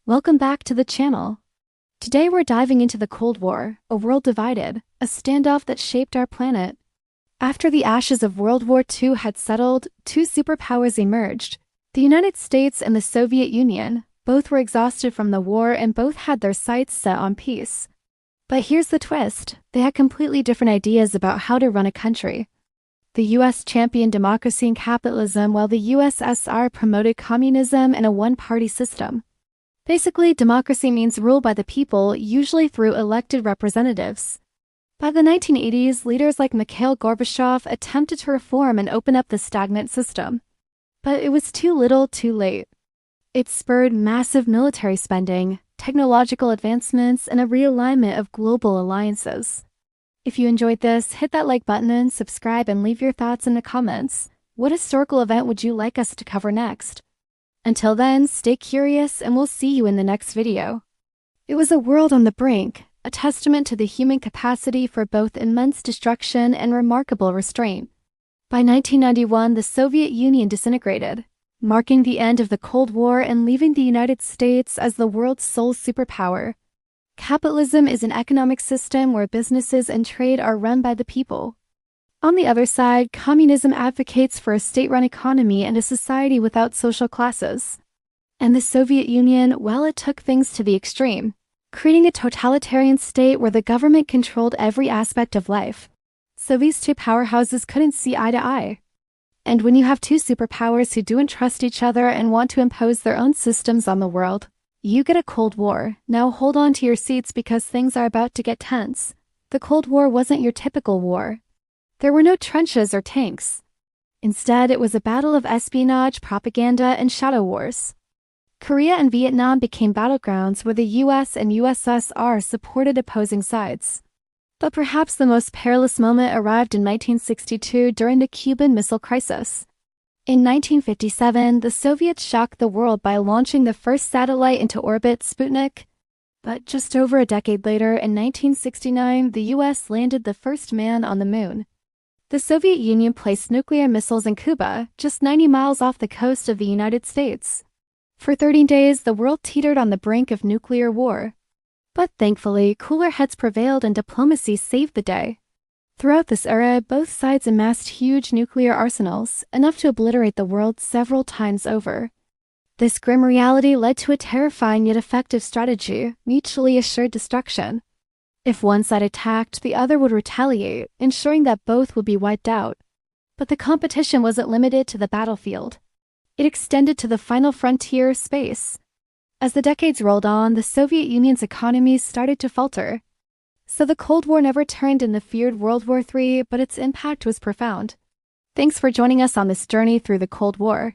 Welcome back to the channel. Today we're diving into the Cold War, a world divided, a standoff that shaped our planet. After the ashes of World War II had settled, two superpowers emerged. The United States and the Soviet Union. Both were exhausted from the war and both had their sights set on peace. But here's the twist. They had completely different ideas about how to run a country. The US championed democracy and capitalism while the USSR promoted communism and a one-party system. Basically, democracy means rule by the people, usually through elected representatives. By the 1980s, leaders like Mikhail Gorbachev attempted to reform and open up the stagnant system. But it was too little, too late. It spurred massive military spending, technological advancements, and a realignment of global alliances. If you enjoyed this, hit that like button and subscribe and leave your thoughts in the comments. What historical event would you like us to cover next? Until then, stay curious and we'll see you in the next video. It was a world on the brink, a testament to the human capacity for both immense destruction and remarkable restraint. By 1991, the Soviet Union disintegrated, marking the end of the Cold War and leaving the United States as the world's sole superpower. Capitalism is an economic system where businesses and trade are run by the people. On the other side, communism advocates for a state-run economy and a society without social classes. And the Soviet Union, well, it took things to the extreme, creating a totalitarian state where the government controlled every aspect of life. So these two powerhouses couldn't see eye to eye. And when you have two superpowers who don't trust each other and want to impose their own systems on the world, you get a Cold War. Now hold on to your seats because things are about to get tense. The Cold War wasn't your typical war. There were no trenches or tanks. Instead, it was a battle of espionage, propaganda, and shadow wars. Korea and Vietnam became battlegrounds where the US and USSR supported opposing sides. But perhaps the most perilous moment arrived in 1962 during the Cuban Missile Crisis. In 1957, the Soviets shocked the world by launching the first satellite into orbit, Sputnik. But just over a decade later, in 1969, the US landed the first man on the moon. The Soviet Union placed nuclear missiles in Cuba, just 90 miles off the coast of the United States. For 30 days, the world teetered on the brink of nuclear war. But thankfully, cooler heads prevailed and diplomacy saved the day. Throughout this era, both sides amassed huge nuclear arsenals, enough to obliterate the world several times over. This grim reality led to a terrifying yet effective strategy, mutually assured destruction. If one side attacked, the other would retaliate, ensuring that both would be wiped out. But the competition wasn't limited to the battlefield. It extended to the final frontier, space. As the decades rolled on, the Soviet Union's economy started to falter. So the Cold War never turned in the feared World War III, but its impact was profound. Thanks for joining us on this journey through the Cold War.